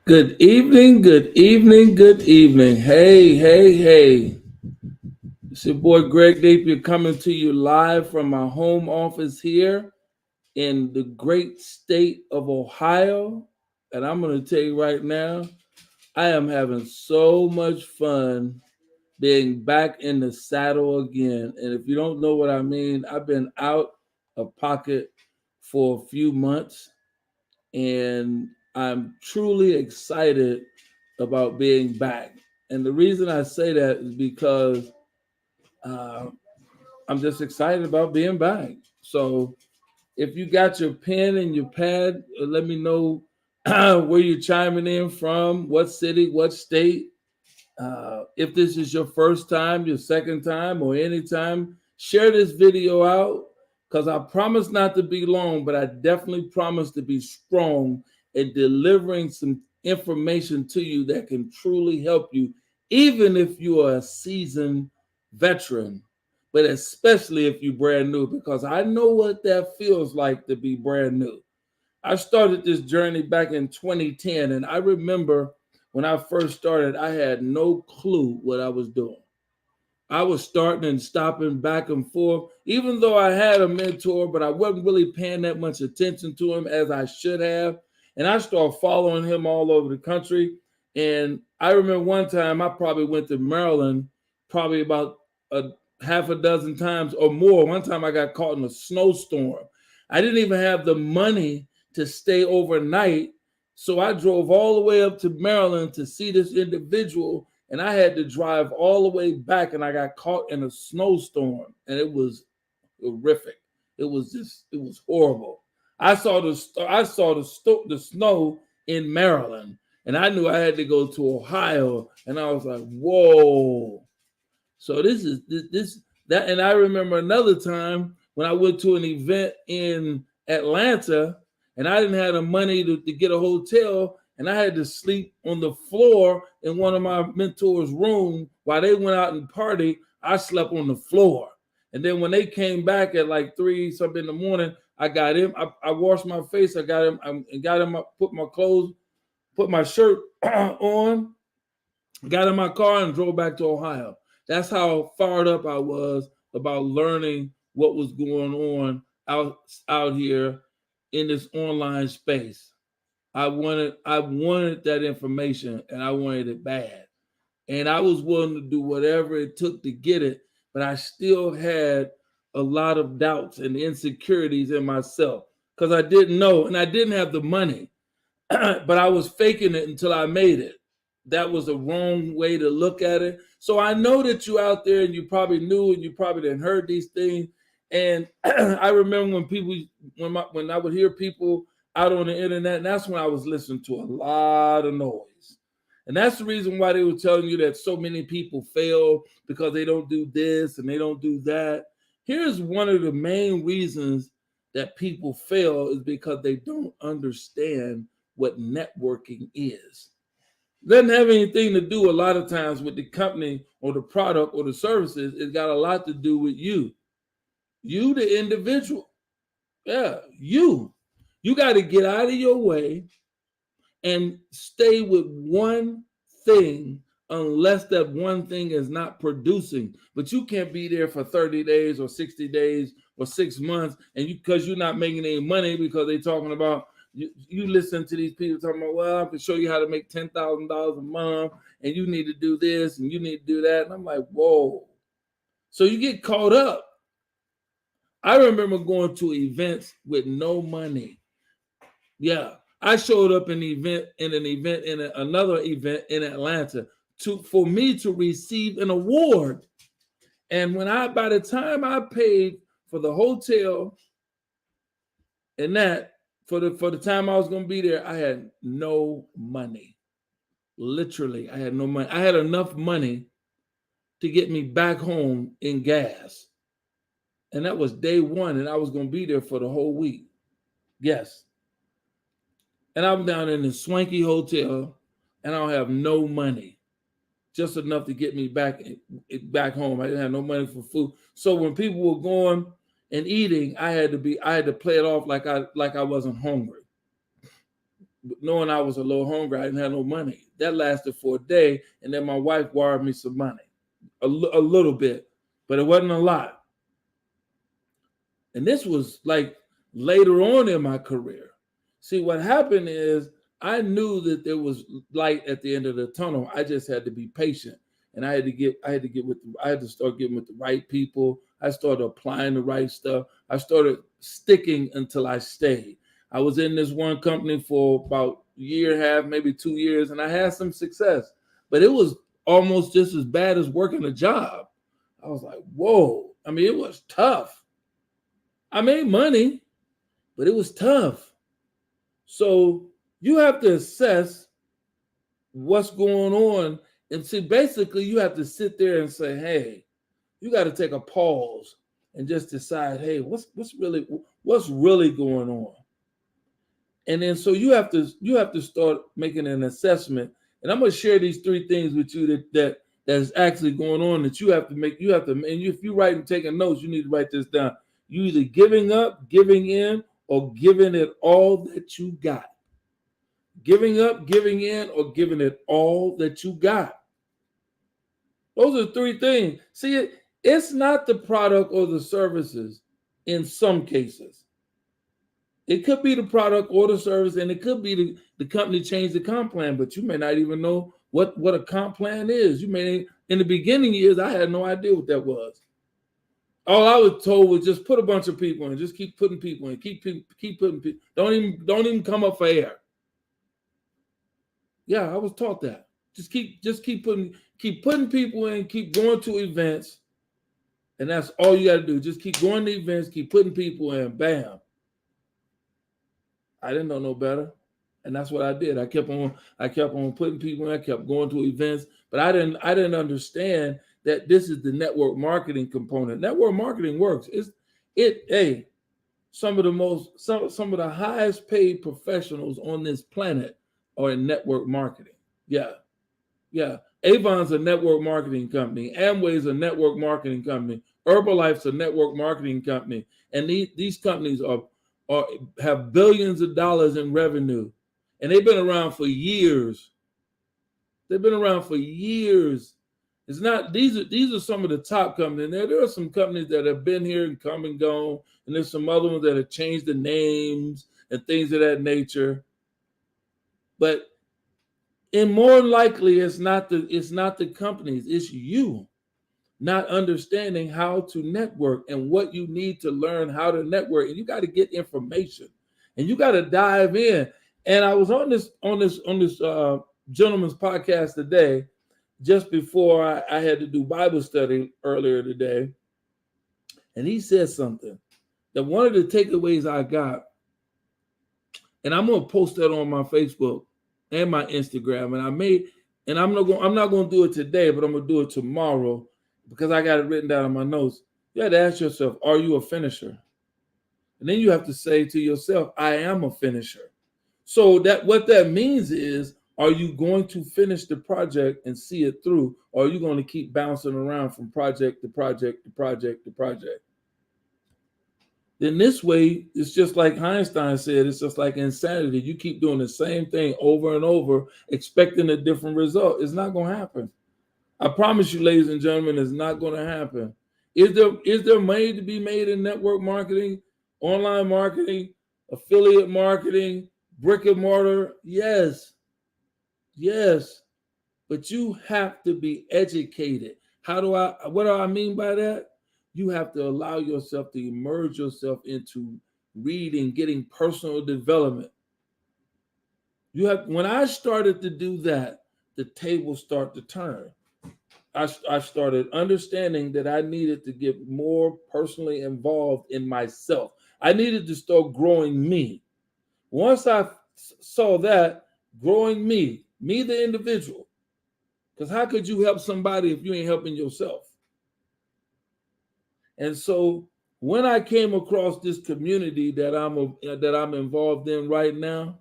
Good evening, good evening, good evening. Hey, hey, hey. It's your boy Greg Napier coming to you live from my home office here in the great state of Ohio. And I'm going to tell you right now, I am having so much fun being back in the saddle again. And if you don't know what I mean, I've been out of pocket for a few months and I'm truly excited about being back. And the reason I say that is because uh, I'm just excited about being back. So if you got your pen and your pad, let me know where you're chiming in from, what city, what state. If this is your first time, your second time, or any time, share this video out because I promise not to be long, but I definitely promise to be strong in delivering some information to you that can truly help you, even if you are a seasoned veteran, but especially if you're brand new, because I know what that feels like to be brand new. I started this journey back in 2010, and I remember when I first started, I had no clue what I was doing. I was starting and stopping back and forth, even though I had a mentor, but I wasn't really paying that much attention to him as I should have. And I started following him all over the country. And I remember one time I probably went to Maryland probably about a half a dozen times or more. One time I got caught in a snowstorm. I didn't even have the money to stay overnight. So I drove all the way up to Maryland to see this individual, and I had to drive all the way back, and I got caught in a snowstorm, and it was horrific. It was horrible. I saw the snow in Maryland, and I knew I had to go to Ohio, and I was like, whoa. So this that, and I remember another time when I went to an event in Atlanta, and I didn't have the money to get a hotel, and I had to sleep on the floor in one of my mentors' room while they went out and party. I slept on the floor, and then when they came back at like 3 something in the morning, I got him. I washed my face. I got him. I got him. Put my clothes, put my shirt on, got in my car and drove back to Ohio. That's how fired up I was about learning what was going on out here in this online space. I wanted that information and I wanted it bad. And I was willing to do whatever it took to get it, but I still had a lot of doubts and insecurities in myself because I didn't know and I didn't have the money. But I was faking it until I made it. That was a wrong way to look at it. So I know that you out there and you probably knew and you probably didn't heard these things. And I remember when when I would hear people out on the internet, and that's when I was listening to a lot of noise. And that's the reason why they were telling you that so many people fail because they don't do this and they don't do that. Here's one of the main reasons that people fail is because they don't understand what networking is. It doesn't have anything to do a lot of times with the company or the product or the services. It's got a lot to do with you. You, the individual. Yeah, you. You got to get out of your way and stay with one thing unless that one thing is not producing. But you can't be there for 30 days or 60 days or 6 months and you because you're not making any money because they're talking about you listen to these people talking about, well, I can show you how to make $10,000 a month and you need to do this and you need to do that. And I'm like, whoa. So you get caught up. I remember going to events with no money. Yeah, I showed up in another event in Atlanta for me to receive an award. And by the time I paid for the hotel and that for the time I was going to be there, I had no money. Literally, I had no money. I had enough money to get me back home in gas. And that was day one, and I was going to be there for the whole week. Yes. And I'm down in this swanky hotel, and I don't have no money, just enough to get me back home. I didn't have no money for food. So when people were going and eating, I had to play it off like I wasn't hungry. knowing I was a little hungry. I didn't have no money. That lasted for a day, and then my wife wired me some money, a little bit, but it wasn't a lot. And this was like later on in my career. See, what happened is I knew that there was light at the end of the tunnel. I just had to be patient. And I had to start getting with the right people. I started applying the right stuff. I started sticking until I stayed. I was in this one company for about a year and a half, maybe 2 years, and I had some success. But it was almost just as bad as working a job. I was like, whoa. I mean, it was tough. I made money, but it was tough. So you have to assess what's going on. And see, basically, you have to sit there and say, hey, you got to take a pause and just decide, hey, what's really going on? And then so you have to start making an assessment. And I'm going to share these 3 things with you that's actually going on that you have to make. And if you're writing, taking notes, you need to write this down. You either giving up, giving in, or giving it all that you got. Giving up, giving in, or giving it all that you got. Those are 3 things. See, it's not the product or the services in some cases. It could be the product or the service, and it could be the company changed the comp plan, but you may not even know what a comp plan is. You may, in the beginning years, I had no idea what that was. All I was told was just put a bunch of people in, just keep putting people in, keep putting people. Don't even come up for air. Yeah, I was taught that. Just keep putting people in, keep going to events, and that's all you got to do. Just keep going to events, keep putting people in. Bam. I didn't know no better, and that's what I did. I kept on putting people in. I kept going to events, but I didn't understand that this is the network marketing component. Network marketing works. Some of the highest paid professionals on this planet are in network marketing. Yeah. Avon's a network marketing company. Amway's a network marketing company. Herbalife's a network marketing company. And these companies have billions of dollars in revenue. And they've been around for years. It's not these are some of the top companies. There are some companies that have been here and come and gone, and there's some other ones that have changed the names and things of that nature. But and more likely, it's not the companies, it's you not understanding how to network and what you need to learn how to network. And you got to get information, and you got to dive in. And I was on this gentleman's podcast today, just before I had to do Bible study earlier today, and he said something that one of the takeaways I got, and I'm gonna post that on my Facebook and my Instagram, and I'm not gonna do it today, but I'm gonna do it tomorrow because I got it written down in my notes. You have to ask yourself, are you a finisher? And then you have to say to yourself, I am a finisher. So that what that means is, are you going to finish the project and see it through, or are you going to keep bouncing around from project to project to project to project? Then this way, it's just like Einstein said, it's just like insanity. You keep doing the same thing over and over, expecting a different result. It's not going to happen. I promise you, ladies and gentlemen, it's not going to happen. Is there money to be made in network marketing, online marketing, affiliate marketing, brick and mortar? Yes. But you have to be educated. What do I mean by that? You have to allow yourself to immerse yourself into reading, getting personal development. When I started to do that, the tables start to turn. I started understanding that I needed to get more personally involved in myself. I needed to start growing me. Once I saw that, growing me the individual, because how could you help somebody if you ain't helping yourself? And so when I came across this community that I'm involved in right now,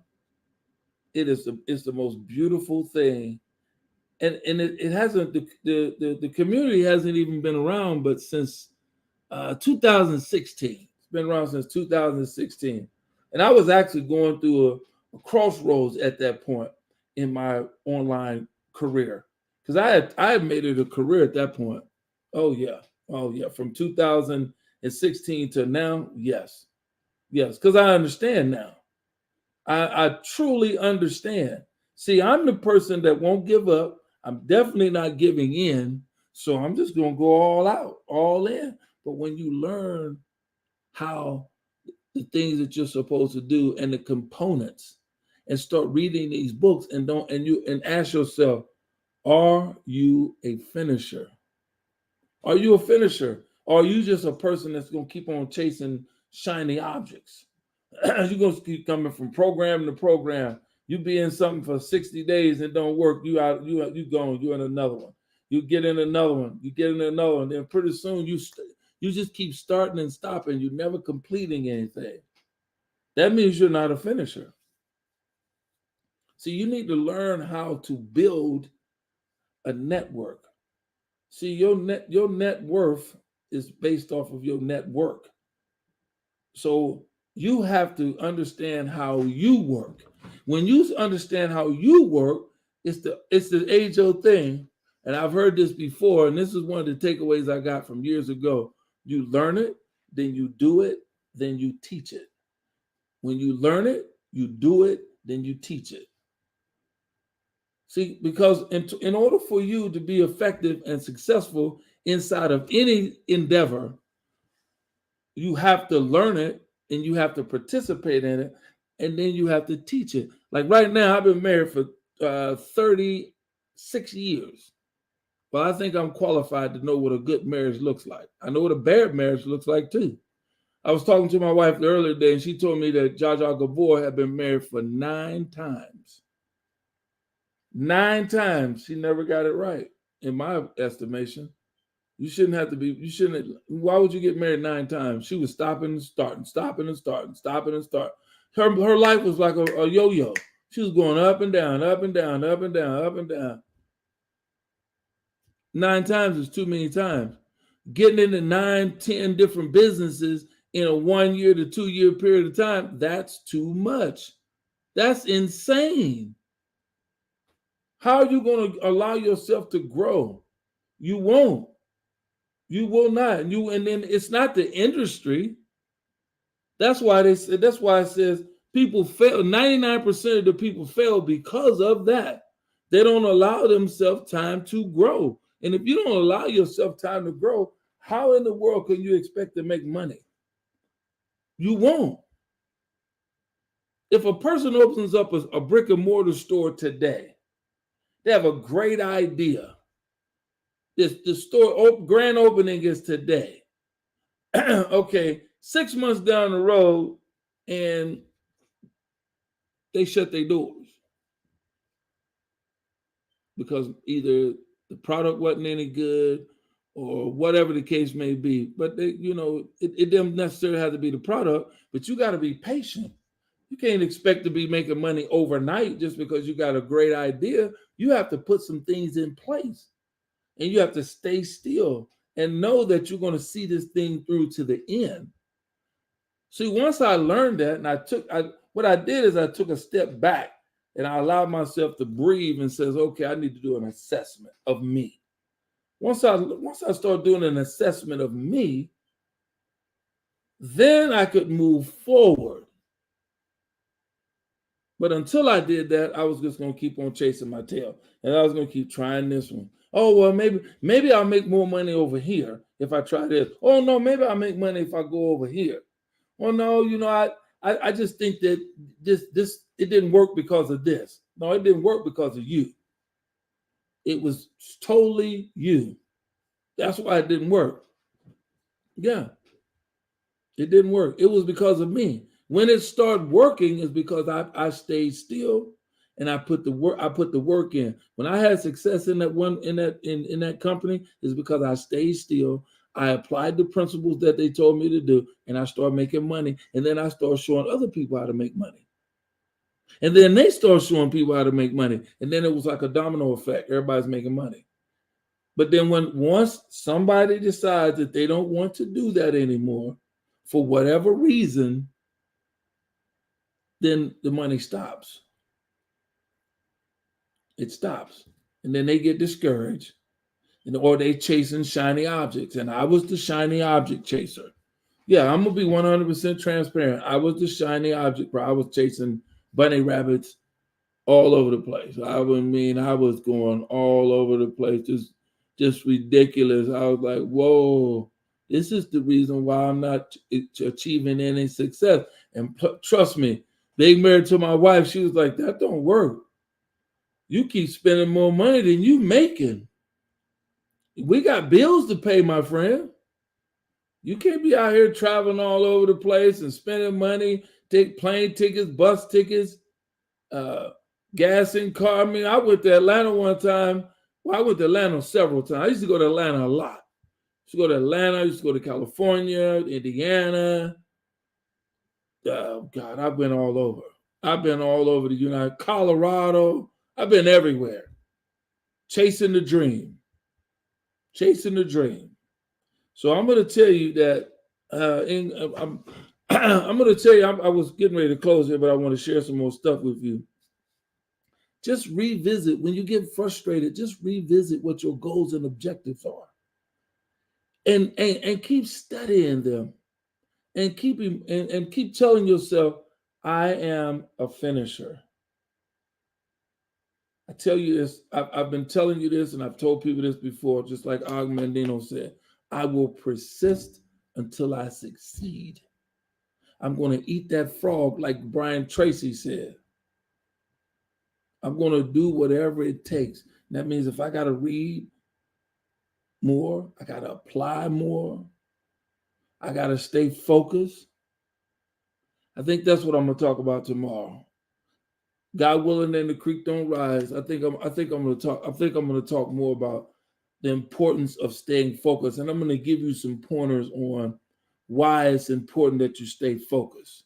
it's the most beautiful thing. And it hasn't, the community hasn't even been around but since 2016. It's been around since 2016. And I was actually going through a crossroads at that point in my online career, because I had made it a career at that point. Oh yeah, oh yeah, from 2016 to now, yes, yes, because I understand now. I truly understand. See, I'm the person that won't give up. I'm definitely not giving in. So I'm just going to go all out, all in. But when you learn how the things that you're supposed to do and the components and start reading these books and ask yourself, are you a finisher? Are you a finisher? Or are you just a person that's going to keep on chasing shiny objects? You're going to keep coming from program to program. You be in something for 60 days and don't work. You going, you're in another one. You get in another one. You get in another one. Then pretty soon you just keep starting and stopping. You're never completing anything. That means you're not a finisher. See, you need to learn how to build a network. See, your net worth is based off of your network. So you have to understand how you work. When you understand how you work, it's the age-old thing. And I've heard this before, and this is one of the takeaways I got from years ago. You learn it, then you do it, then you teach it. When you learn it, you do it, then you teach it. See, because in order for you to be effective and successful inside of any endeavor, you have to learn it and you have to participate in it, and then you have to teach it. Like right now, I've been married for 36 years. But I think I'm qualified to know what a good marriage looks like. I know what a bad marriage looks like too. I was talking to my wife the earlier day, and she told me that Jaja Gabor had been married for 9 times. 9 times. She never got it right, in my estimation. You shouldn't. Why would you get married 9 times? She was stopping and starting, stopping and starting, stopping and starting. Her life was like a yo-yo. She was going up and down, up and down, up and down, up and down. 9 times is too many times. Getting into 9, 10 different businesses in a 1 year to 2 year period of time, that's too much. That's insane. How are you going to allow yourself to grow? You won't. You will not. And then it's not the industry. That's why it says people fail. 99% of the people fail because of that. They don't allow themselves time to grow. And if you don't allow yourself time to grow, how in the world can you expect to make money? You won't. If a person opens up a brick and mortar store today, they have a great idea. The store grand opening is today. Okay, 6 months down the road, and they shut their doors because either the product wasn't any good or whatever the case may be. But it doesn't necessarily have to be the product, but you got to be patient. You can't expect to be making money overnight just because you got a great idea. You have to put some things in place, and you have to stay still and know that you're going to see this thing through to the end. See, once I learned that, and what I did is I took a step back and I allowed myself to breathe and says, okay, I need to do an assessment of me. Once I start doing an assessment of me, then I could move forward. But until I did that, I was just going to keep on chasing my tail, and I was going to keep trying this one. Oh, well, maybe I'll make more money over here if I try this. Oh, no, maybe I'll make money if I go over here. Well, no, I just think that this it didn't work because of this. No, it didn't work because of you. It was totally you. That's why it didn't work. Yeah, it didn't work. It was because of me. When it started working is because I stayed still and I put the work in. When I had success in that company is because I stayed still. I applied the principles that they told me to do, and I started making money. And then I started showing other people how to make money. And then they started showing people how to make money. And then it was like a domino effect. Everybody's making money. But then once somebody decides that they don't want to do that anymore, for whatever reason, then the money stops. It stops. And then they get discouraged, or they chasing shiny objects. And I was the shiny object chaser. Yeah, I'm gonna be 100% transparent. I was the shiny object, bro. I was chasing bunny rabbits all over the place. I was going all over the place, just ridiculous. I was like, whoa, this is the reason why I'm not achieving any success. And trust me, being married to my wife, she was like, that don't work. You keep spending more money than you making. We got bills to pay, my friend. You can't be out here traveling all over the place and spending money, take plane tickets, bus tickets, gas in car. I mean, I went to Atlanta one time. Well, I went to Atlanta several times. I used to go to Atlanta a lot. I used to go to Atlanta. I used to go to California, Indiana. Oh, God, I've been all over. I've been all over the United Colorado. I've been everywhere. Chasing the dream. Chasing the dream. So I'm going to tell you that I'm going to tell you, I was getting ready to close here, but I want to share some more stuff with you. Just revisit, when you get frustrated, just revisit what your goals and objectives are. And keep studying them. And keep telling yourself, I am a finisher. I tell you this, I've been telling you this, and I've told people this before, just like Og Mandino said, I will persist until I succeed. I'm going to eat that frog like Brian Tracy said. I'm going to do whatever it takes. And that means if I got to read more, I got to apply more, I got to stay focused. I think that's what I'm going to talk about tomorrow. God willing, and the creek don't rise. I think I'm going to talk more about the importance of staying focused, and I'm going to give you some pointers on why it's important that you stay focused.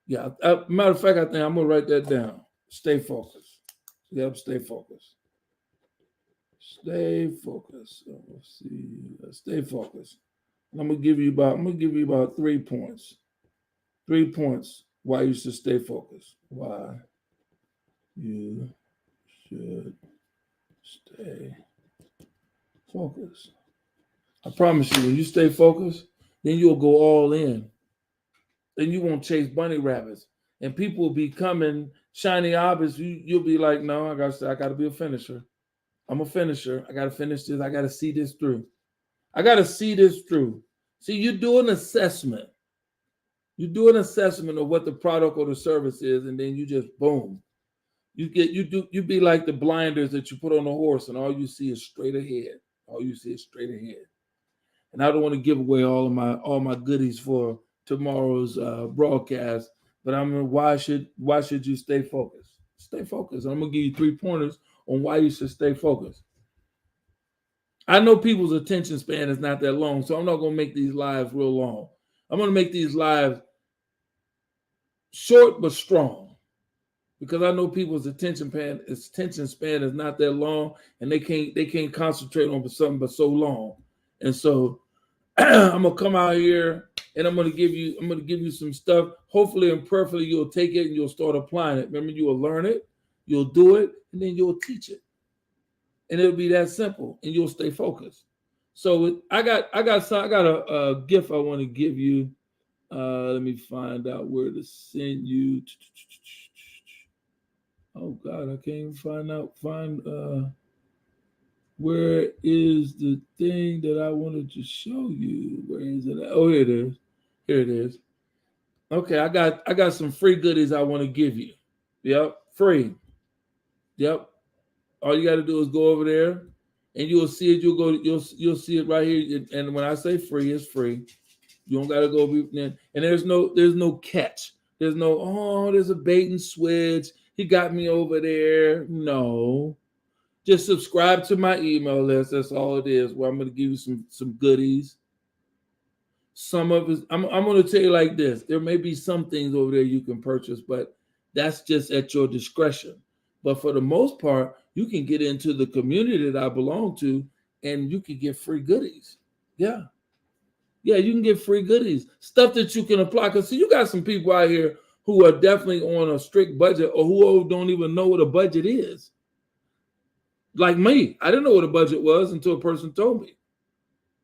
Yeah, matter of fact, I think I'm going to write that down. Stay focused. Yep, stay focused. Stay focused. So let's see. Stay focused. And I'm going to give you about 3 points. 3 points why you should stay focused. Why you should stay focused. I promise you, when you stay focused, then you'll go all in. Then you won't chase bunny rabbits. And people will be coming shiny objects. You'll be like, no, I got to be a finisher. I'm a finisher. I got to finish this. I got to see this through. I got to see this through. See, you do an assessment. You do an assessment of what the product or the service is, and then you just boom. You be like the blinders that you put on a horse, and all you see is straight ahead. All you see is straight ahead. And I don't want to give away all my goodies for tomorrow's broadcast, but why should you stay focused? Stay focused. I'm gonna give you 3 pointers on why you should stay focused. I know people's attention span is not that long, so I'm not gonna make these lives real long. I'm gonna make these lives short but strong, because I know people's attention span is not that long, and they can't concentrate on something but so long. And so I'm gonna come out here and I'm gonna give you some stuff. Hopefully and prayerfully you'll take it and you'll start applying it. Remember, you will learn it, you'll do it, and then you'll teach it. And it'll be that simple, and you'll stay focused. So I got a gift I want to give you. Let me find out where to send you. Oh God, I can't even find where is the thing that I wanted to show you? Where is it? Oh, here it is. Here it is. Okay, I got some free goodies I want to give you. Yep, free. Yep. All you got to do is go over there, and you'll see it. You'll see it right here. And when I say free, it's free. You don't got to go. And there's no catch. There's there's a bait and switch. He got me over there. No. Just subscribe to my email list. That's all it is. Where I'm going to give you some goodies. Some of it, I'm going to tell you like this. There may be some things over there you can purchase, but that's just at your discretion. But for the most part, you can get into the community that I belong to, and you can get free goodies. Yeah. Yeah, you can get free goodies. Stuff that you can apply. Because see, you got some people out here who are definitely on a strict budget or who don't even know what a budget is. Like me, I didn't know what a budget was until a person told me.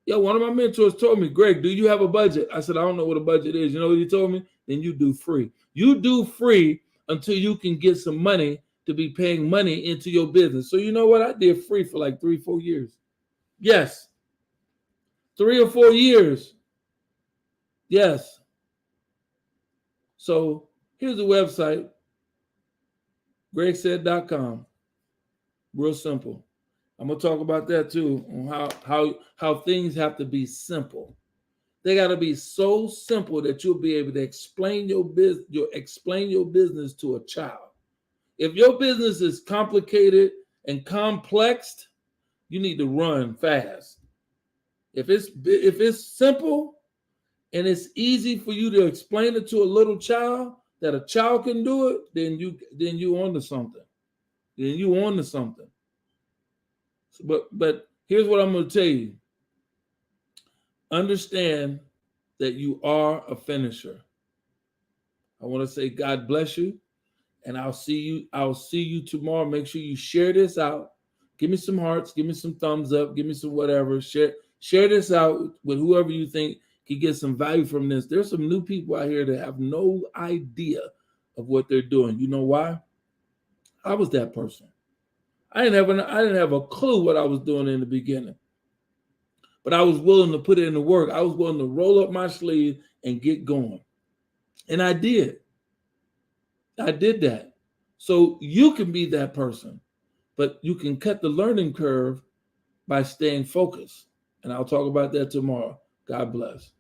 Yeah, one of my mentors told me, Greg, do you have a budget? I said, I don't know what a budget is. You know what he told me? Then you do free. You do free until you can get some money to be paying money into your business. So you know what? I did free for like 3-4 years. Yes. 3 or 4 years. Yes. So here's the website, gregsaid.com. Real simple. I'm gonna talk about that too, on how things have to be simple. They got to be so simple that you'll be able to explain your business to a child. If your business is complicated and complex, you need to run fast. If it's simple and it's easy for you to explain it to a little child, that a child can do it, then you on to something. Then you on to something. But here's what I'm going to tell you. Understand that you are a finisher. I want to say God bless you, and I'll see you tomorrow. Make sure you share this out. Give me some hearts, give me some thumbs up, give me some whatever. Share this out with whoever you think can get some value from this. There's some new people out here that have no idea of what they're doing. You know why? I was that person. I didn't have a clue what I was doing in the beginning. But I was willing to put in the work. I was willing to roll up my sleeve and get going. And I did. I did that. So you can be that person, but you can cut the learning curve by staying focused. And I'll talk about that tomorrow. God bless.